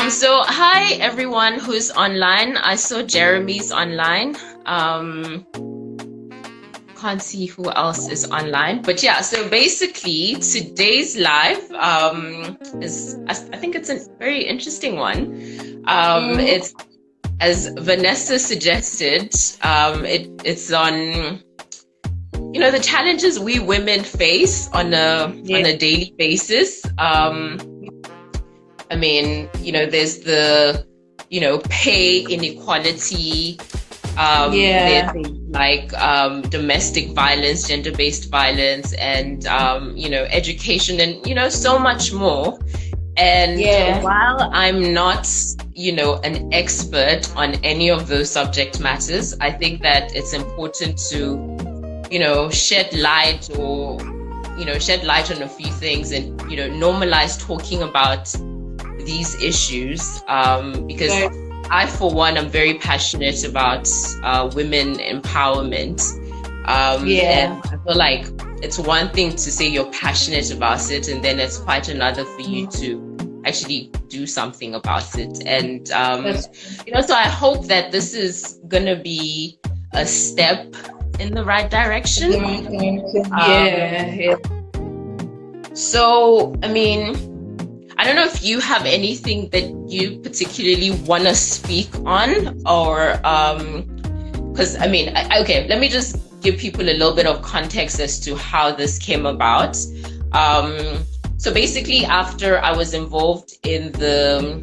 So hi everyone who's online. I saw Jeremy's online. Can't see who else is online, but yeah. So basically, today's live is I think it's a very interesting one. It's as Vanessa suggested. It's on the challenges we women face on a daily basis. I mean, there's the, pay inequality. There's things like domestic violence, gender-based violence, and, education, and, so much more. And while I'm not, an expert on any of those subject matters, I think that it's important to, shed light on a few things and, normalize talking about these issues because I, for one, am very passionate about women empowerment. And I feel like it's one thing to say you're passionate about it, and then it's quite another for you to actually do something about it. And, so I hope that this is going to be a step in the right direction. So, I mean, I don't know if you have anything that you particularly want to speak on, or because okay, let me just give people a little bit of context as to how this came about. So basically, after I was involved in the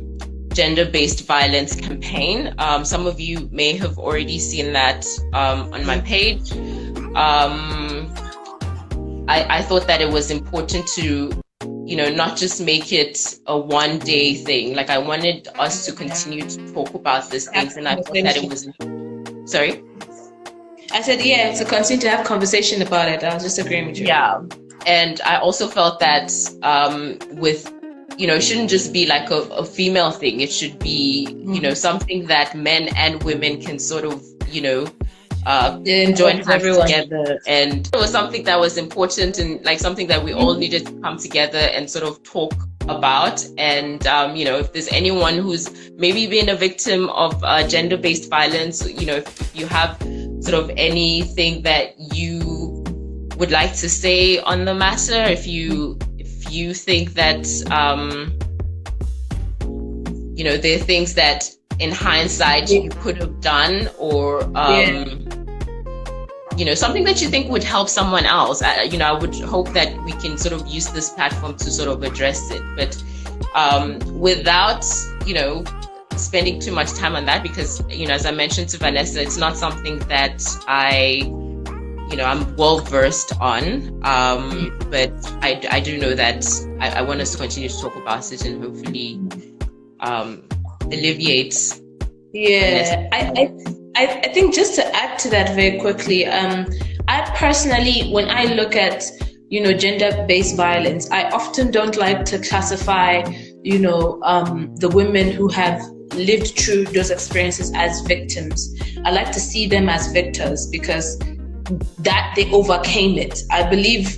gender-based violence campaign, some of you may have already seen that on my page. I thought that it was important to not just make it a one-day thing. Like, I wanted us to continue to talk about these things, and I thought that it was... Sorry? I said, to continue to have conversation about it. I was just agreeing with you. Yeah. And I also felt that it shouldn't just be like a female thing. It should be, something that men and women can sort of, join hands together, and it was something that was important and like something that we all needed to come together and sort of talk about. And if there's anyone who's maybe been a victim of gender-based violence, if you have sort of anything that you would like to say on the matter, if you think that there are things that in hindsight you could have done, or something that you think would help someone else, I would hope that we can sort of use this platform to sort of address it, but without spending too much time on that, because as I mentioned to Vanessa, it's not something that I'm well versed on, but I do know that I want us to continue to talk about it and hopefully alleviate. I think just to add to that very quickly, I personally, when I look at gender-based violence, I often don't like to classify the women who have lived through those experiences as victims. I like to see them as victors, because that they overcame it. I believe,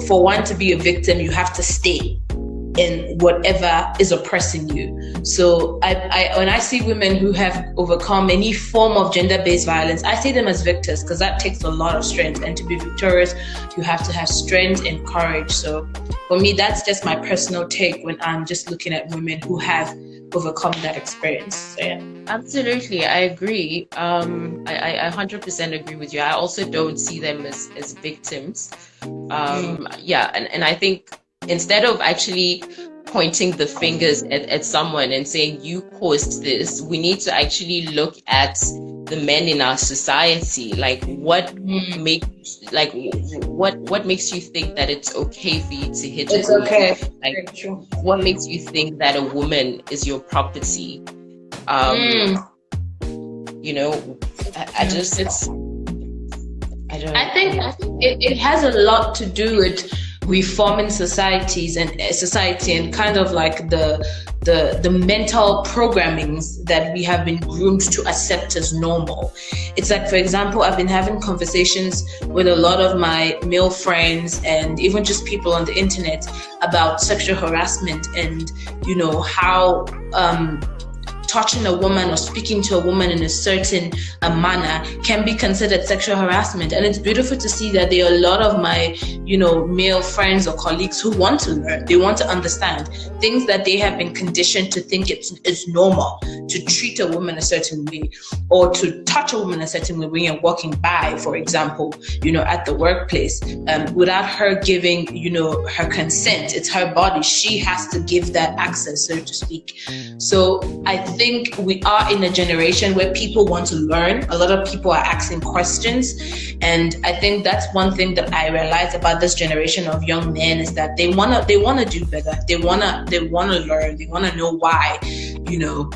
for one to be a victim, you have to stay in whatever is oppressing you. So I when I see women who have overcome any form of gender-based violence, I see them as victors, because that takes a lot of strength. And to be victorious, you have to have strength and courage. So for me, that's just my personal take when I'm just looking at women who have overcome that experience. So, yeah. Absolutely, I agree. I 100% agree with you. I also don't see them as victims. And I think instead of actually pointing the fingers at someone and saying you caused this, we need to actually look at the men in our society. Like, what makes you think that it's okay for you to hit it's a woman? Okay. Like, what makes you think that a woman is your property? I don't know. I think it has a lot to do with reforming society and kind of like the mental programmings that we have been groomed to accept as normal. It's like, for example, I've been having conversations with a lot of my male friends and even just people on the internet about sexual harassment and, you know, how touching a woman or speaking to a woman in a certain manner can be considered sexual harassment. And it's beautiful to see that there are a lot of my, you know, male friends or colleagues who want to learn. They want to understand things that they have been conditioned to think it's normal to treat a woman a certain way or to touch a woman a certain way when you're walking by, for example, you know, at the workplace, without her giving, you know, her consent. It's her body. She has to give that access, so to speak. So I think we are in a generation where people want to learn. A lot of people are asking questions. And I think that's one thing that I realized about this generation of young men is that they wanna do better. They wanna learn. They wanna know why, you know,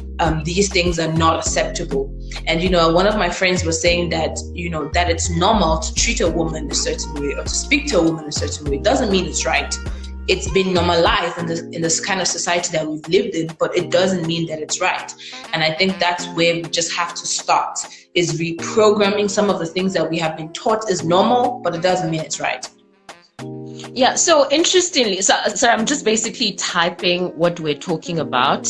these things are not acceptable. And, you know, one of my friends was saying that, you know, that it's normal to treat a woman a certain way or to speak to a woman a certain way. It doesn't mean it's right. It's been normalized in this kind of society that we've lived in, but it doesn't mean that it's right. And I think that's where we just have to start, is reprogramming some of the things that we have been taught is normal, but it doesn't mean it's right. Yeah, so interestingly, so I'm just basically typing what we're talking about.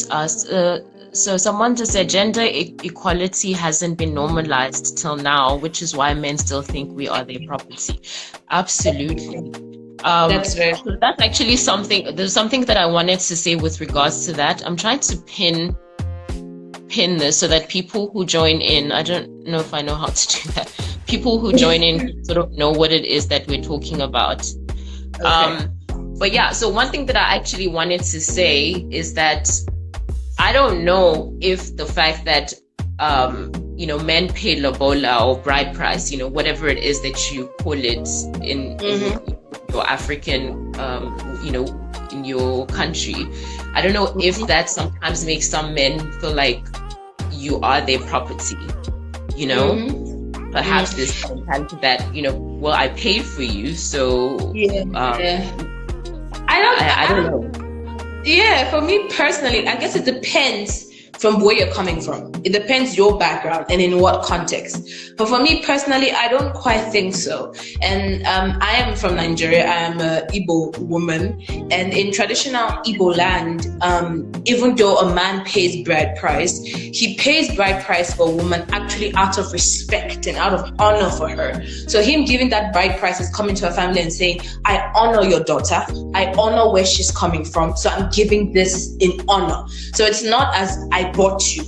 So someone just said gender equality hasn't been normalized till now, which is why men still think we are their property. Absolutely. That's actually something. There's something that I wanted to say with regards to that. I'm trying to pin this so that people who join in, I don't know if I know how to do that. People who join in sort of know what it is that we're talking about. Okay. But yeah, so one thing that I actually wanted to say is that I don't know if the fact that you know, men pay lobola or bride price, you know, whatever it is that you call it in your African, you know, in your country. I don't know if that sometimes makes some men feel like you are their property, you know, perhaps this mentality that, you know, well, I paid for you, so I don't know. Yeah, for me personally, I guess it depends from where you're coming from. It depends your background and in what context. But for me personally, I don't quite think so. And I am from Nigeria. I am an Igbo woman. And in traditional Igbo land, even though a man pays bride price, he pays bride price for a woman actually out of respect and out of honor for her. So him giving that bride price is coming to a family and saying, I honor your daughter. I honor where she's coming from. So I'm giving this in honor. So it's not as I bought you.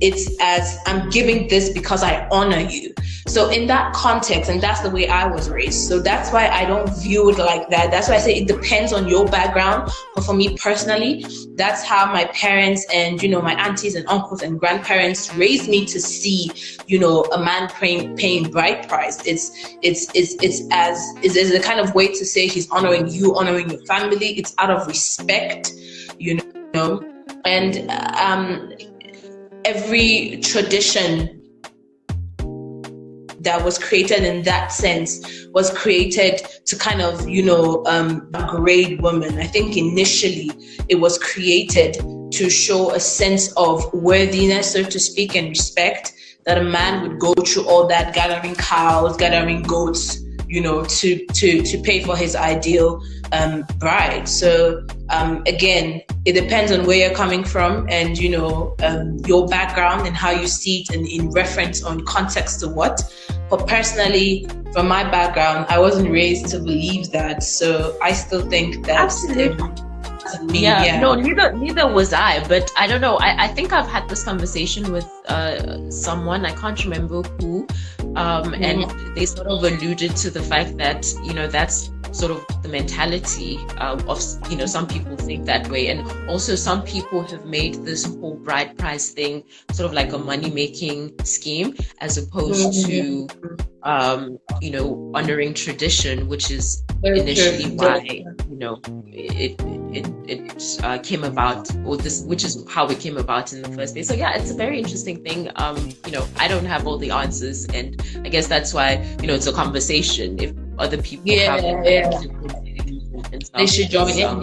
It's as I'm giving this because I honor you. So in that context, and that's the way I was raised. So that's why I don't view it like that. That's why I say it depends on your background. But for me personally, that's how my parents and, you know, my aunties and uncles and grandparents raised me to see, you know, a man paying bride price. It's a kind of way to say he's honoring you, honoring your family. It's out of respect, you know. And every tradition that was created in that sense was created to kind of, you know, upgrade women. I think initially it was created to show a sense of worthiness, so to speak, and respect, that a man would go through all that, gathering cows, gathering goats, you know, to pay for his ideal bride. So again, it depends on where you're coming from and, you know, your background and how you see it and in reference on context to what. But personally, from my background, I wasn't raised to believe that. So I still think that. Absolutely. No, neither was I. But I don't know. I think I've had this conversation with someone, I can't remember who, and they sort of alluded to the fact that, you know, that's sort of the mentality of, you know, some people think that way. And also some people have made this whole bride price thing sort of like a money-making scheme as opposed to, you know, honoring tradition, which is initially why, you know, it came about, or this, which is how it came about in the first place. So yeah, it's a very interesting thing. You know, I don't have all the answers, and I guess that's why, you know, it's a conversation. If other people have they should join in.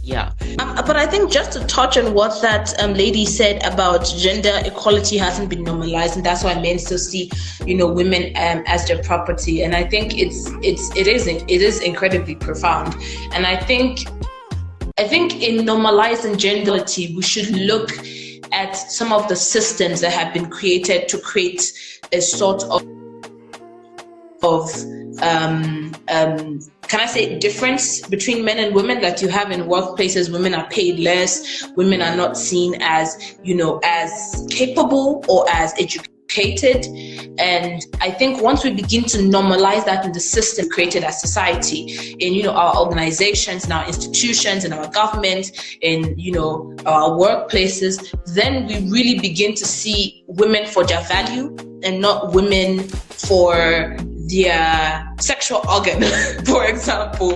Yeah. But I think just to touch on what that lady said about gender equality hasn't been normalized, and that's why men still see, women as their property. And I think it is incredibly profound. And I think in normalizing gender equality, we should look at some of the systems that have been created to create a sort of can I say difference between men and women that you have in workplaces. Women are paid less. Women are not seen as, as capable or as educated. And I think once we begin to normalize that in the system created as society, in, our organizations, in our institutions, in our government, in, our workplaces, then we really begin to see women for their value and not women for their sexual organ, for example,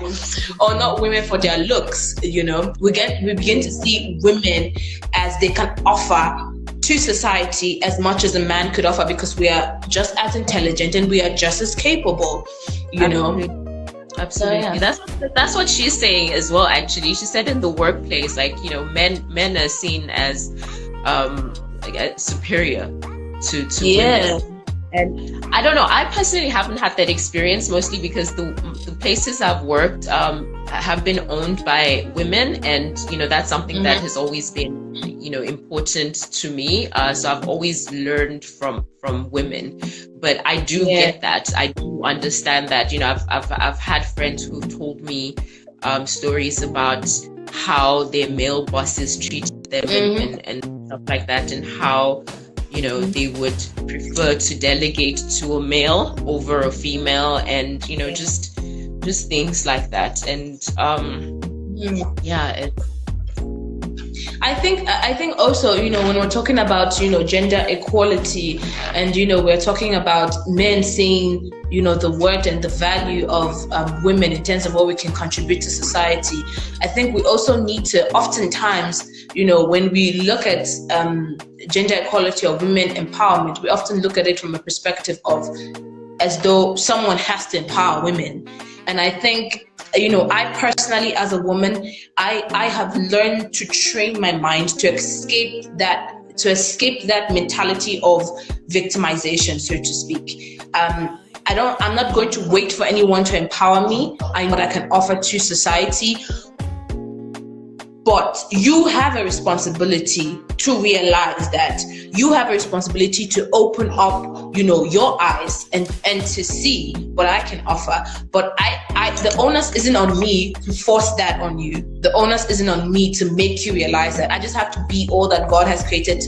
or not women for their looks. We begin to see women as they can offer to society as much as a man could offer, because we are just as intelligent and we are just as capable. Absolutely. That's what she's saying as well. Actually, she said in the workplace, men are seen as superior to women. And I don't know, I personally haven't had that experience, mostly because the places I've worked have been owned by women, and that's something that has always been important to me. So I've always learned from women. But I do get that. I do understand that. I've had friends who've told me stories about how their male bosses treat them and stuff like that, and how they would prefer to delegate to a male over a female, and just things like that. And I think also, when we're talking about, gender equality, and, we're talking about men seeing, the worth and the value of women in terms of what we can contribute to society. I think we also need to, oftentimes, when we look at gender equality or women empowerment, we often look at it from a perspective of as though someone has to empower women. And I think, I personally, as a woman, I have learned to train my mind to escape that mentality of victimization, so to speak. I'm not going to wait for anyone to empower me. I know what I can offer to society. But you have a responsibility to realize that you have a responsibility to open up, your eyes and to see what I can offer. But the onus isn't on me to force that on you. The onus isn't on me to make you realize that. I just have to be all that God has created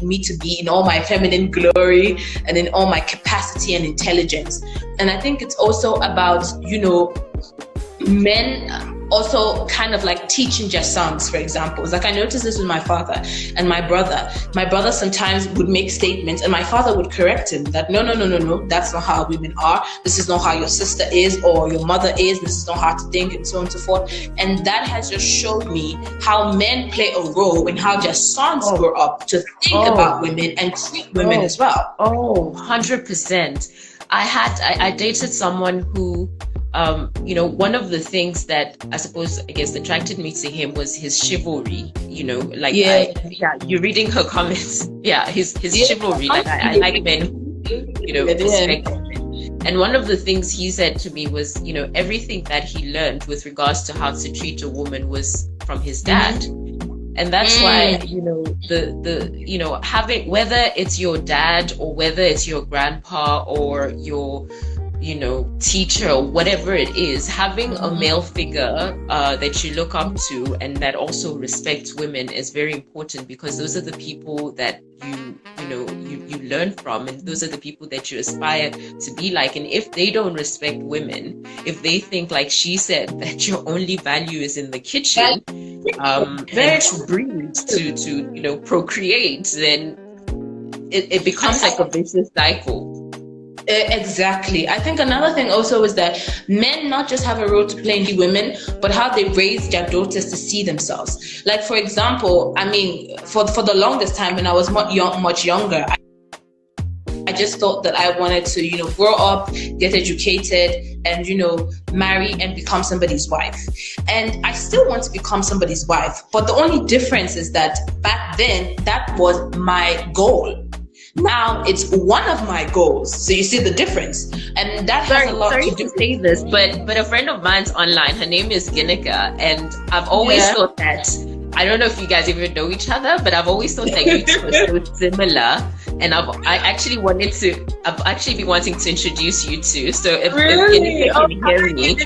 me to be, in all my feminine glory and in all my capacity and intelligence. And I think it's also about, men also kind of like teaching their sons, for example. It's like I noticed this with my father and my brother. My brother sometimes would make statements and my father would correct him that no, that's not how women are. This is not how your sister is or your mother is. This is not how to think, and so on and so forth. And that has just showed me how men play a role in how their sons grow up to think about women and treat women as well. 100%. I dated someone who one of the things that I guess attracted me to him was his chivalry, you're reading her comments. His chivalry. I like men who, respect women. And one of the things he said to me was, everything that he learned with regards to how to treat a woman was from his dad. And that's why, having, whether it's your dad or whether it's your grandpa or your teacher or whatever it is, having a male figure that you look up to and that also respects women is very important, because those are the people that you learn from, and those are the people that you aspire to be like. And if they don't respect women, if they think, like she said, that your only value is in the kitchen and to breed, to procreate, then it becomes like a vicious cycle. Exactly. I think another thing also is that men not just have a role to play in women, but how they raise their daughters to see themselves. Like, for example, I mean, for the longest time when I was much younger, I just thought that I wanted to, grow up, get educated, and, marry and become somebody's wife. And I still want to become somebody's wife. But the only difference is that back then, that was my goal. Now it's one of my goals. So you see the difference. And that has a lot to do. Say this, but a friend of mine's online, her name is Ginika, and I've always thought that, I don't know if you guys even know each other, but I've always thought that you two are so similar. And I've actually been wanting to introduce you two. So if Ginika can hear me,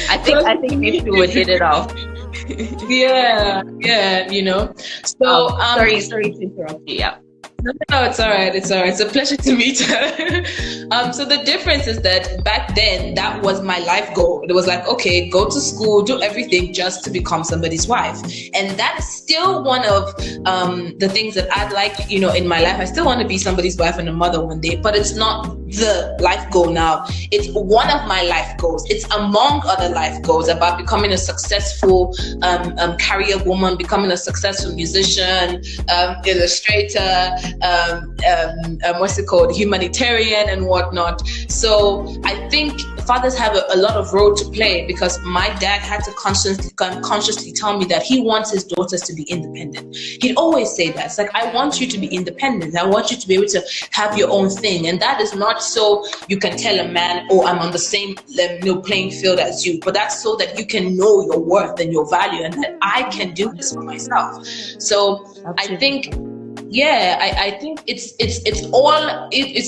I think you two would hit it off. Yeah. So sorry to interrupt you. Yeah. No, it's all right. It's a pleasure to meet her. So the difference is that back then, that was my life goal. It was like, okay, go to school, do everything just to become somebody's wife. And that is still one of the things that I'd like, in my life. I still want to be somebody's wife and a mother one day, but it's not the life goal now. It's one of my life goals. It's among other life goals about becoming a successful career woman, becoming a successful musician, illustrator, humanitarian and whatnot. So I think fathers have a lot of role to play, because my dad had to consciously tell me that he wants his daughters to be independent. He'd always say that. It's like, I want you to be independent. I want you to be able to have your own thing. And that is not so you can tell a man, oh, I'm on the same playing field as you, but that's so that you can know your worth and your value, and that I can do this for myself. So absolutely. I think I think it's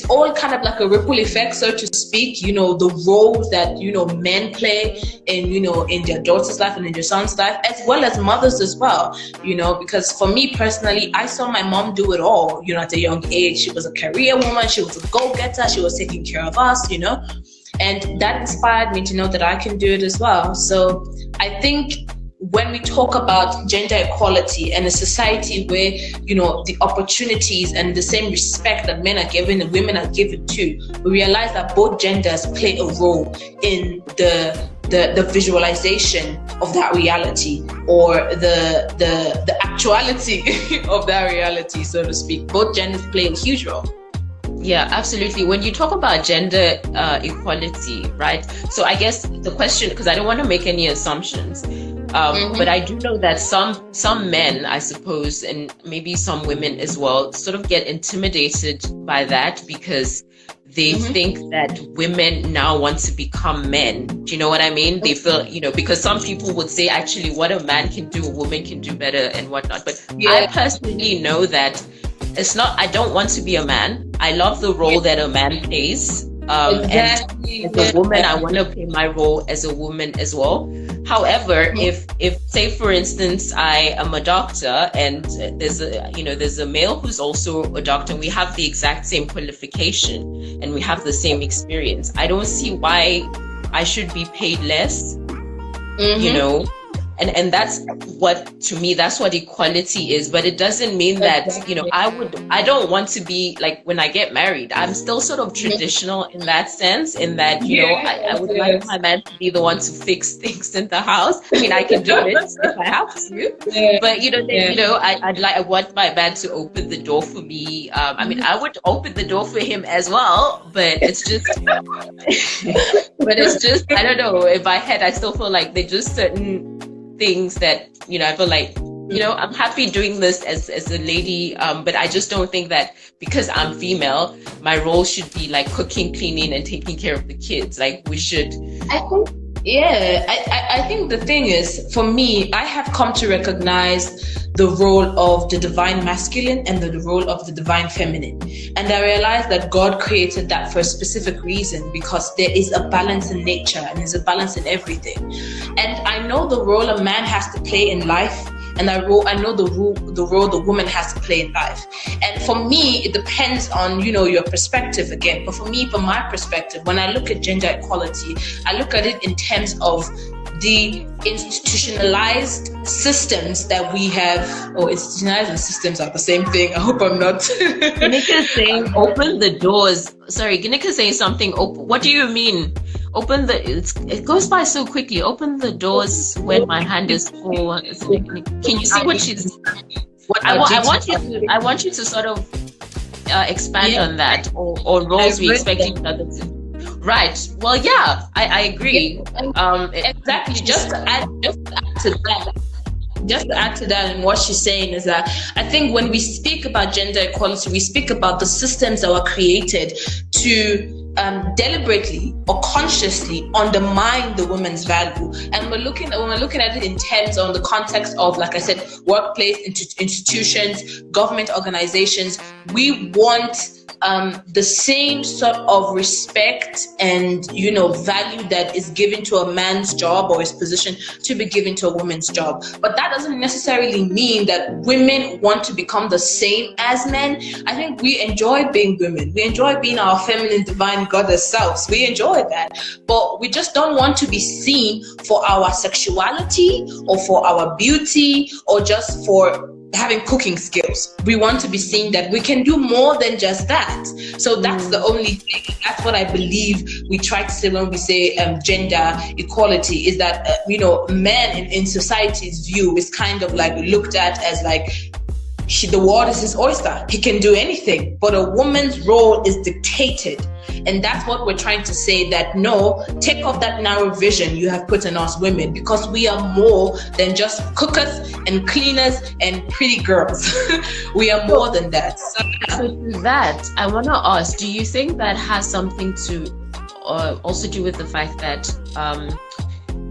all kind of like a ripple effect, so to speak. The roles that men play in their daughter's life and in their son's life, as well as mothers as well. Because for me personally, I saw my mom do it all. At a young age, she was a career woman, she was a go-getter, she was taking care of us. And that inspired me to know that I can do it as well. So I think when we talk about gender equality and a society where, the opportunities and the same respect that men are given and women are given too, we realize that both genders play a role in the visualization of that reality, or the actuality of that reality, so to speak. Both genders play a huge role. Yeah, absolutely. When you talk about gender equality, right? So I guess the question, because I don't want to make any assumptions, but I do know that some men, I suppose, and maybe some women as well, sort of get intimidated by that, because they think that women now want to become men. Do you know what I mean? They feel, because some people would say, actually, what a man can do, a woman can do better and whatnot. But I personally know that it's not, I don't want to be a man. I love the role that a man plays. Exactly. And as a woman, I want to play my role as a woman as well. However, if say for instance, I am a doctor and there's a male who's also a doctor, and we have the exact same qualification and we have the same experience, I don't see why I should be paid less. And that's what, to me, that's what equality is. But it doesn't mean that, I don't want to be like, when I get married, I'm still sort of traditional in that sense, in that, I would like my man to be the one to fix things in the house. I mean, I can do it if I have to, but, I want my man to open the door for me. I mean, I would open the door for him as well, but it's just, I don't know, in my head, I still feel like they're just certain things that, I feel like, I'm happy doing this as a lady, but I just don't think that because I'm female, my role should be like cooking, cleaning, and taking care of the kids. Like, we should. I think the thing is, for me, I have come to recognize the role of the divine masculine and the role of the divine feminine. And I realized that God created that for a specific reason, because there is a balance in nature and there's a balance in everything. And I know the role a man has to play in life, and I know the role the woman has to play in life. And for me, it depends on, your perspective again. But for me, from my perspective, when I look at gender equality, I look at it in terms of the institutionalized systems that we have. Institutionalized and systems are the same thing. I hope I'm not. Ginika's saying open the doors. Sorry, Ginika's saying something. What do you mean? It goes by so quickly. Open the doors when my hand is full. Can you see what she's? I want you to sort of expand on that, or roles we expect each other to? Right. Well, yeah, I agree. Exactly. Just to add to that. Just to add to that, and what she's saying is that I think when we speak about gender equality, we speak about the systems that were created to deliberately or consciously undermine the woman's value. And when we're looking at it in terms on the context of, like I said, workplace, institutions, government organizations, we want the same sort of respect and value that is given to a man's job or his position to be given to a woman's job. But that doesn't necessarily mean that women want to become the same as men. I think we enjoy being women. We enjoy being our feminine divine goddess selves. We enjoy that. But we just don't want to be seen for our sexuality or for our beauty or just for having cooking skills. We want to be seen that we can do more than just that. So that's the only thing. That's what I believe we try to say when we say gender equality, is that men in society's view is kind of like looked at as like the world is his oyster. He can do anything, but a woman's role is dictated. And that's what we're trying to say, that no, take off that narrow vision you have put on us women, because we are more than just cookers and cleaners and pretty girls. We are more than that. So to that, I want to ask, do you think that has something to also do with the fact that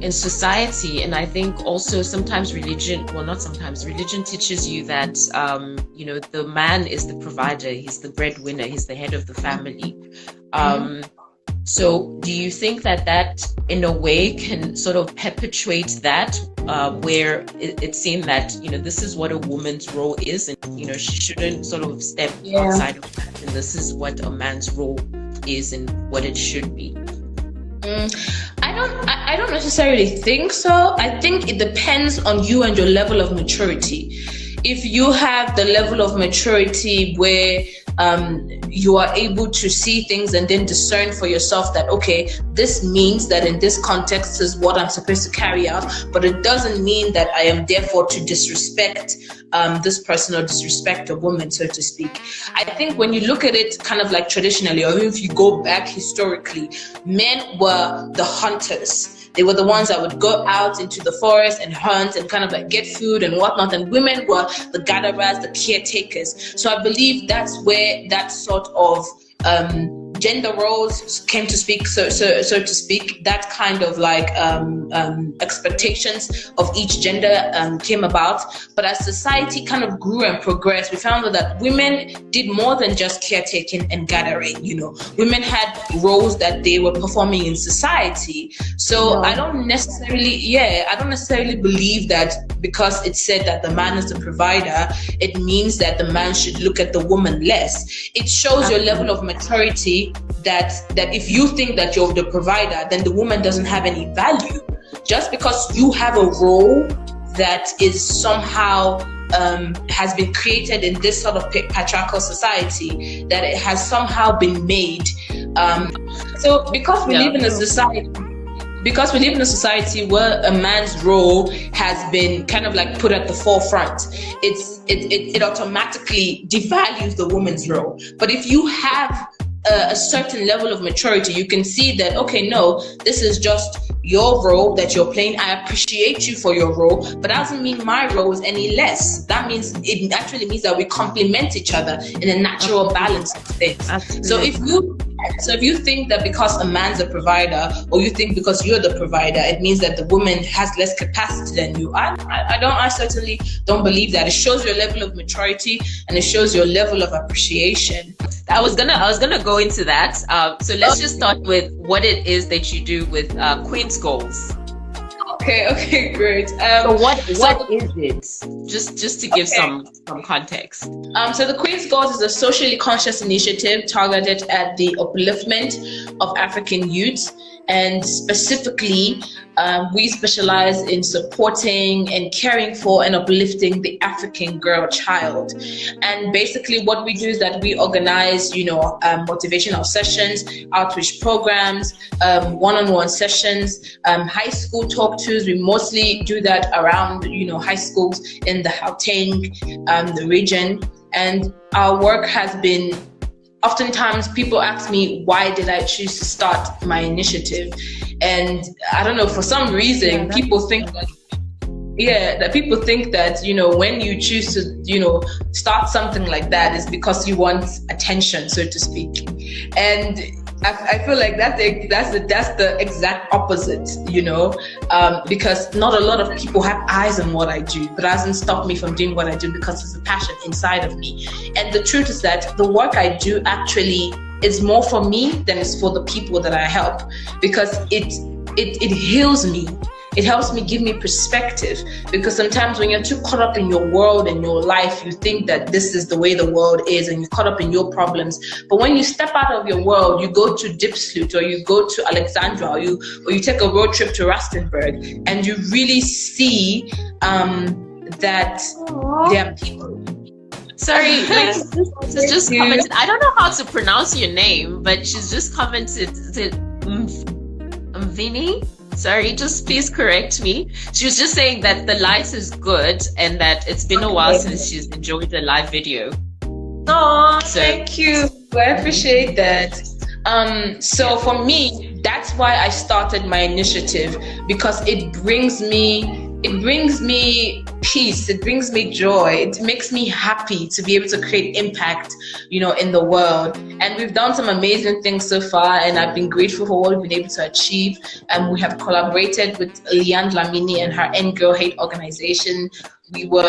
in society, and I think also sometimes religion teaches you that the man is the provider, he's the breadwinner, he's the head of the family. So do you think that in a way can sort of perpetuate that, where it's seen that this is what a woman's role is, and she shouldn't sort of step outside of that, and this is what a man's role is and what it should be? I don't necessarily think so. I think it depends on you and your level of maturity. If you have the level of maturity where you are able to see things and then discern for yourself that, okay, this means that in this context is what I'm supposed to carry out, but it doesn't mean that I am therefore to disrespect this person or disrespect a woman, so to speak. I think when you look at it kind of like traditionally, or if you go back historically, men were the hunters. They were the ones that would go out into the forest and hunt and kind of like get food and whatnot. And women were the gatherers, the caretakers. So I believe that's where that sort of gender roles came to speak, so to speak, that kind of like expectations of each gender came about. But as society kind of grew and progressed, we found that women did more than just caretaking and gathering. Women had roles that they were performing in society. So I don't necessarily believe that because it said that the man is the provider, it means that the man should look at the woman less. It shows your level of maturity, that if you think that you're the provider, then the woman doesn't have any value. Just because you have a role that is somehow has been created in this sort of patriarchal society, that it has somehow been made. So because we live in a society where a man's role has been kind of like put at the forefront, it automatically devalues the woman's role. But if you have a certain level of maturity, you can see that, okay, no, this is just your role that you're playing. I appreciate you for your role, but that doesn't mean my role is any less. That means it actually means that we complement each other in a natural balance of things. Absolutely. So if you think that because a man's a provider, or you think because you're the provider, it means that the woman has less capacity than you, I certainly don't believe that. It shows your level of maturity and it shows your level of appreciation. I was gonna go into that. So let's just start with what it is that you do with Queen's Goals. Okay, great. So what is it? Just to give some context. So the Queen's Goals is a socially conscious initiative targeted at the upliftment of African youth, and specifically, we specialize in supporting and caring for and uplifting the African girl child. And basically what we do is that we organize, motivational sessions, outreach programs, one-on-one sessions, high school talk tours. We mostly do that around, high schools in the Gauteng, the region. And our work has been, oftentimes people ask me, why did I choose to start my initiative? And I don't know, for some reason, people think that, you know, when you choose to, you know, start something like that, is because you want attention, so to speak. And I feel like that's the exact opposite, you know, because not a lot of people have eyes on what I do, but that doesn't stop me from doing what I do because it's a passion inside of me. And the truth is that the work I do actually is more for me than it's for the people that I help, because it heals me. It helps me, give me perspective, because sometimes when you're too caught up in your world and your life, you think that this is the way the world is and you're caught up in your problems. But when you step out of your world, you go to Dipslut, or you go to Alexandra, or you take a road trip to Rustenburg, and you really see that there are people. Sorry, like, she's just commented. I don't know how to pronounce your name, but she's just commented. Is it Mvini? Sorry, just please correct me. She was just saying that the light is good and that it's been a while since she's enjoyed the live video. Oh, thank you. I appreciate that. So for me, that's why I started my initiative, because it brings me peace, it brings me joy, it makes me happy to be able to create impact, you know, in the world. And we've done some amazing things so far, and I've been grateful for what we've been able to achieve. We have collaborated with Liane Lamini and her End Girl Hate organization. We were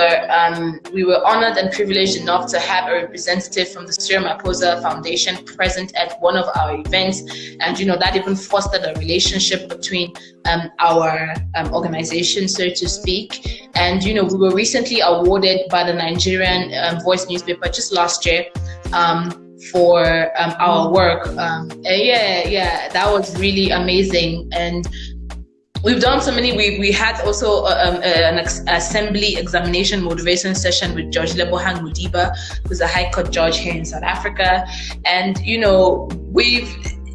honored and privileged enough to have a representative from the Cyril Ramaphosa Foundation present at one of our events, and you know, that even fostered a relationship between our organization, so to speak. And you know, we were recently awarded by the Nigerian Voice newspaper just last year for our work. That was really amazing. And we've done so many. We had also an assembly examination motivation session with Judge Lebohang Mudiba, who's a High Court judge here in South Africa. And, you know,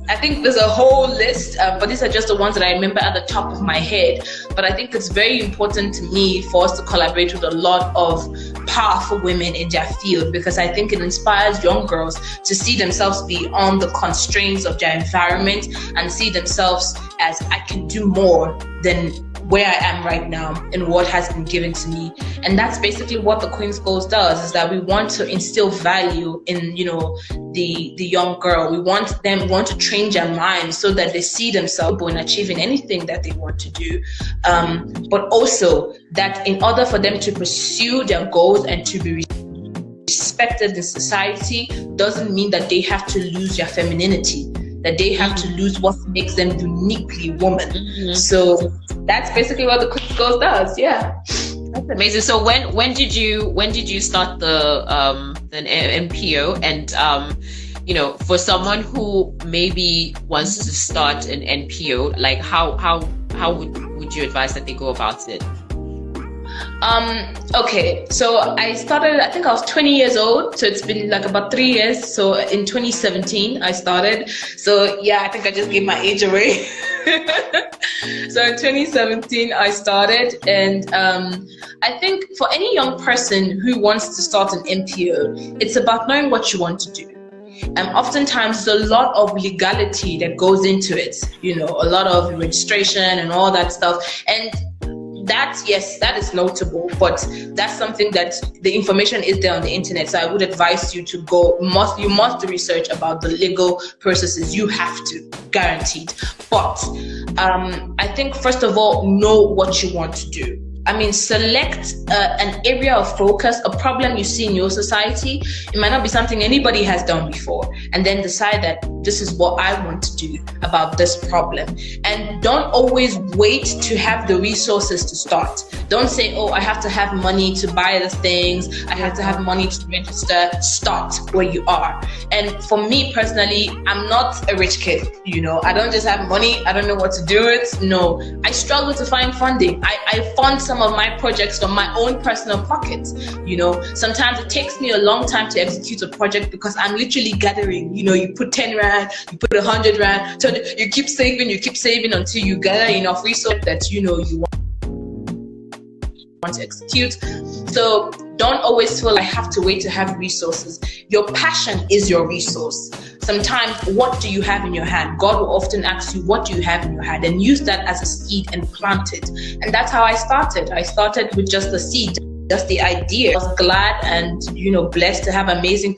I think there's a whole list, but these are just the ones that I remember at the top of my head. But I think it's very important to me for us to collaborate with a lot of powerful women in their field, because I think it inspires young girls to see themselves beyond the constraints of their environment and see themselves as, I can do more than where I am right now and what has been given to me. And that's basically what the Queen's Goals does, is that we want to instill value in, you know, the young girl. We want to train their minds so that they see themselves in achieving anything that they want to do. But also that in order for them to pursue their goals and to be respected in society, doesn't mean that they have to lose their femininity, that they have to lose what makes them uniquely woman. Mm-hmm. So that's basically what the Queen's Goals does. Yeah, that's amazing. So when did you start the NPO? And you know, for someone who maybe wants to start an NPO, like how would you advise that they go about it? Okay, so I started, I think I was 20 years old, so it's been like about 3 years. So in 2017 I started. So yeah, I think I just gave my age away. So in 2017 I started, and I think for any young person who wants to start an NPO, it's about knowing what you want to do. And oftentimes there's a lot of legality that goes into it, you know, a lot of registration and all that stuff. And yes, that is notable, but that's something that the information is there on the internet. So I would advise you to you must do research about the legal processes. You have to, guaranteed. But I think first of all, know what you want to do. I mean, select an area of focus, a problem you see in your society. It might not be something anybody has done before, and then decide that this is what I want to do about this problem. And don't always wait to have the resources to start. Don't say, oh, I have to have money to buy the things, I have to have money to register. Start where you are. And for me personally, I'm not a rich kid, you know. I don't just have money, I don't know what to do with. No, I struggle to find funding. I fund some of my projects from my own personal pockets, you know. Sometimes it takes me a long time to execute a project because I'm literally gathering, you know. You put 10 rand, you put 100 rand, so you keep saving until you gather enough resources that, you know, you want to execute. So don't always feel like I have to wait to have resources. Your passion is your resource. Sometimes, what do you have in your hand? God will often ask you, what do you have in your hand? And use that as a seed and plant it. And that's how I started. I started with just the seed, just the idea. I was glad and, blessed to have amazing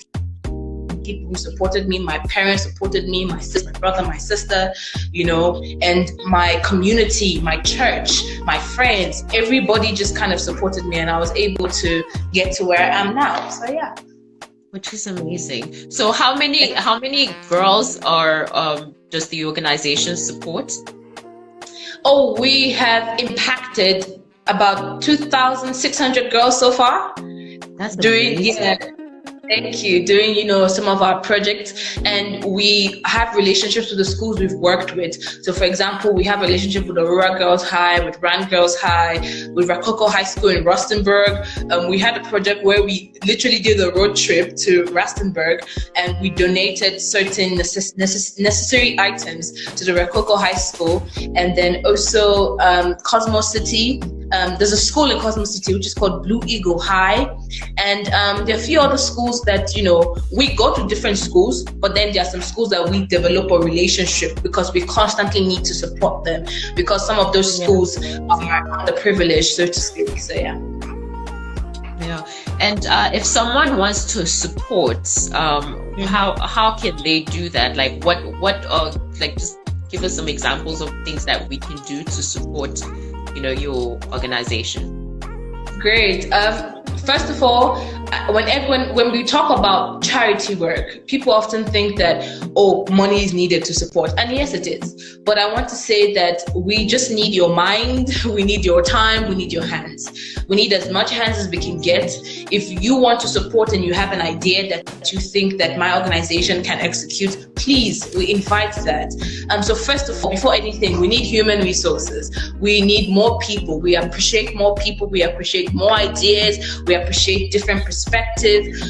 people who supported me. My parents supported me, my sister, my brother, my sister, and my community, my church, my friends, everybody just kind of supported me, and I was able to get to where I am now. So yeah. Which is amazing. So how many girls does the organization support? Oh, we have impacted about 2,600 girls so far. That's amazing. Thank you. Doing, some of our projects, and we have relationships with the schools we've worked with. So, for example, we have a relationship with Aurora Girls High, with Rand Girls High, with Rakoko High School in Rustenburg. We had a project where we literally did a road trip to Rustenburg, and we donated certain necessary items to the Rakoko High School, and then also Cosmos City. There's a school in Cosmos City which is called Blue Eagle High, and there are a few other schools that we go to different schools, but then there are some schools that we develop a relationship because we constantly need to support them, because some of those schools are underprivileged, so to speak. So yeah. And if someone wants to support, how can they do that? Like what just give us some examples of things that we can do to support your organization. Great. First of all, when we talk about charity work, people often think that, money is needed to support. And yes, it is. But I want to say that we just need your mind, we need your time, we need your hands. We need as much hands as we can get. If you want to support and you have an idea that you think that my organization can execute, please, we invite that. So first of all, before anything, we need human resources. We need more people. We appreciate more people. We appreciate more ideas. We appreciate different perspectives.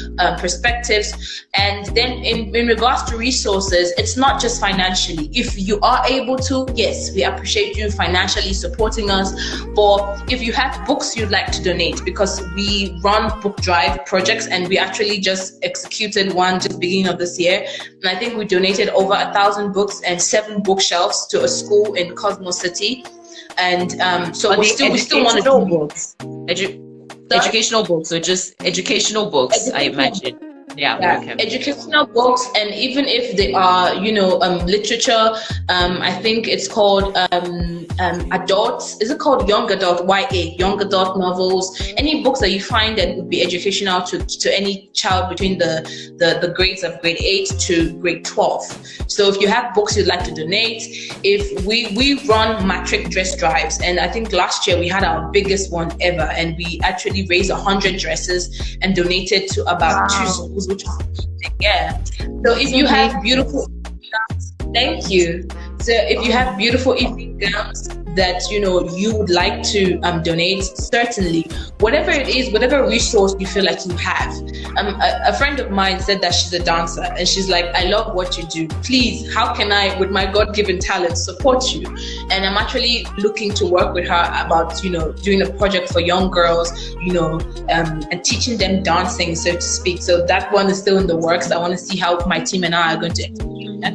And then in regards to resources, it's not just financially. If you are able to, yes, we appreciate you financially supporting us. But if you have books you'd like to donate, because we run book drive projects, and we actually just executed one just beginning of this year. And I think we donated over 1,000 books and 7 bookshelves to a school in Cosmos City. And so we still want to do books. Educational books, or just educational books, I imagine. Yeah. Okay. Educational books, and even if they are, literature, I think it's called adults. Is it called young adult, YA, young adult novels? Any books that you find that would be educational to any child between the grades of grade 8 to grade 12. So if you have books you'd like to donate, if we run matric dress drives, and I think last year we had our biggest one ever, and we actually raised 100 dresses and donated to about 2 schools, which was so if you have beautiful gowns, thank you. So if you have beautiful evening gowns that you would like to donate, certainly, whatever it is, whatever resource you feel like you have. A friend of mine said that she's a dancer, and she's like, I love what you do. Please, how can I, with my God-given talent, support you? And I'm actually looking to work with her about, doing a project for young girls, and teaching them dancing, so to speak. So that one is still in the works. I want to see how my team and I are going to execute that.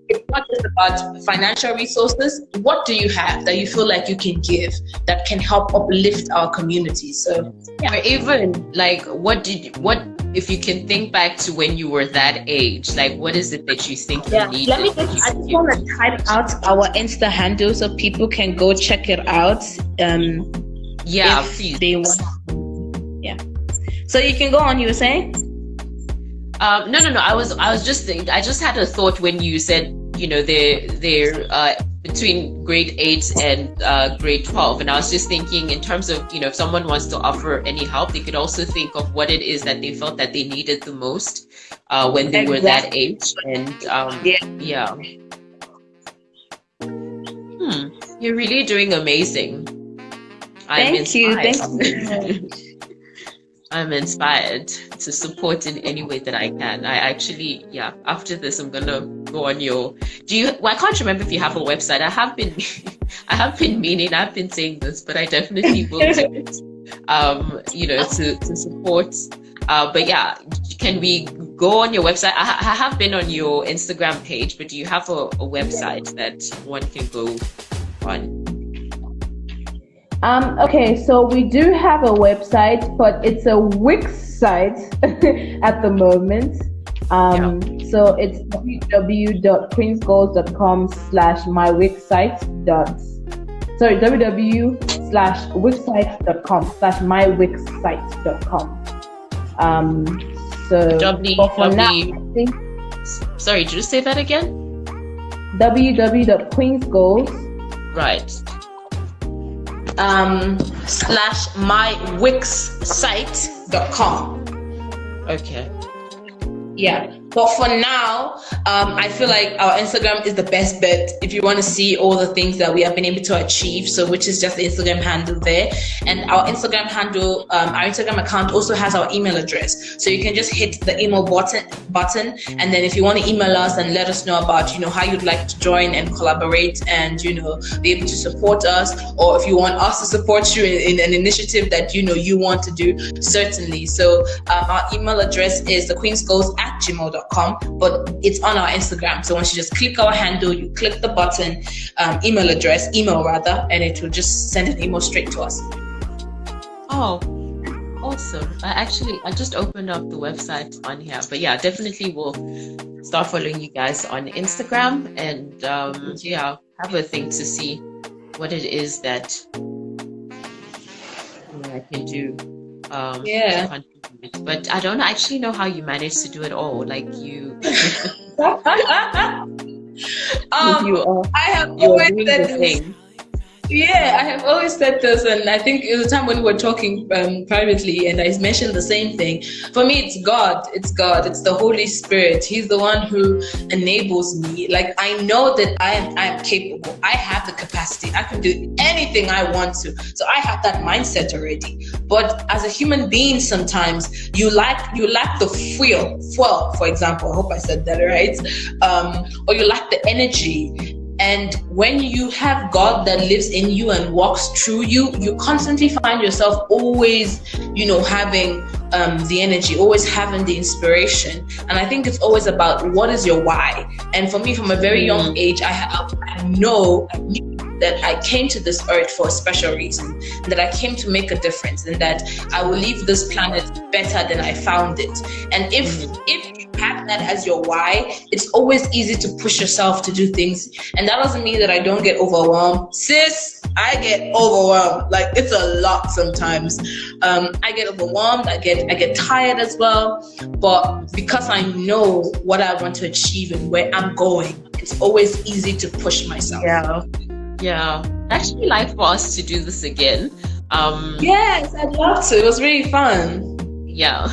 It's not just about financial resources. What do you have that you feel like you can give that can help uplift our community? So yeah. Or even like, what if you can think back to when you were that age, like what is it that you think you need? I just want to type out our Insta handle so people can go check it out. If please. They want. Yeah. So you can go on, you were saying? No. I was just thinking. I just had a thought when you said, they're between grade 8 and grade 12, and I was just thinking in terms of, if someone wants to offer any help, they could also think of what it is that they felt that they needed the most when they were that age, and yeah. You're really doing amazing. Thank you. I'm inspired to support in any way that I can. I actually, after this, I'm gonna go on your. I can't remember if you have a website. I have been meaning. I've been saying this, but I definitely will do it. to support. But yeah, can we go on your website? I have been on your Instagram page, but do you have a website that one can go on? Okay, so we do have a website, but it's a Wix site at the moment. So it's www.queensgoals.com/mywixsite.com. So for now, I think. Sorry, did you say that again? www.queensgoals. Right. /mywixsite.com. Okay. Yeah, but for now, I feel like our Instagram is the best bet if you want to see all the things that we have been able to achieve. So, which is just the Instagram handle there, and our Instagram handle, our Instagram account also has our email address. So you can just hit the email button, and then if you want to email us and let us know about how you'd like to join and collaborate and be able to support us, or if you want us to support you in an initiative that you want to do, certainly. So our email address is thequeensgoals@gmail.com, but it's on our Instagram. So once you just click our handle, you click the button, email rather, and it will just send an email straight to us. Oh, awesome. I just opened up the website on here, but yeah, definitely we'll start following you guys on Instagram and have a thing to see what it is that I can do. To contribute. But I don't actually know how you manage to do it all. Like you, I have always said this. Yeah, I have always said this, and I think it was a time when we were talking privately, and I mentioned the same thing. For me, it's God. It's God. It's the Holy Spirit. He's the one who enables me. Like, I know that I am capable. I have the capacity. I can do anything I want to. So I have that mindset already. But as a human being, sometimes you lack the fuel, for example. I hope I said that right. Or you lack the energy. And when you have God that lives in you and walks through you, you constantly find yourself always, having the energy, always having the inspiration. And I think it's always about what is your why. And for me, from a very young age, I knew that I came to this earth for a special reason, that I came to make a difference, and that I will leave this planet better than I found it. And if you have that as your why, it's always easy to push yourself to do things. And that doesn't mean that I don't get overwhelmed. Sis, I get overwhelmed. Like, it's a lot sometimes. I get overwhelmed. I get tired as well. But because I know what I want to achieve and where I'm going, it's always easy to push myself. Yeah. Actually, like for us to do this again. Yes, I'd love to. It was really fun. Yeah.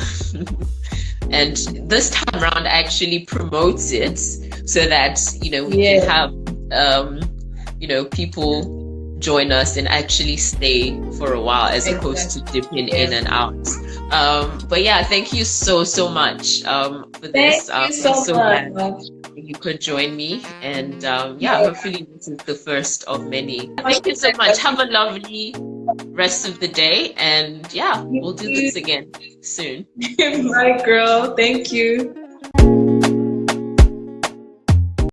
And this time around actually promotes it so that, we can have, people join us and actually stay for a while as opposed to dipping in and out. But yeah, thank you so much for this. Thank you so much. You could join me, and hopefully this is the first of many. Thank you so much. Have a lovely rest of the day, and we'll do this again soon. Bye, girl. Thank you.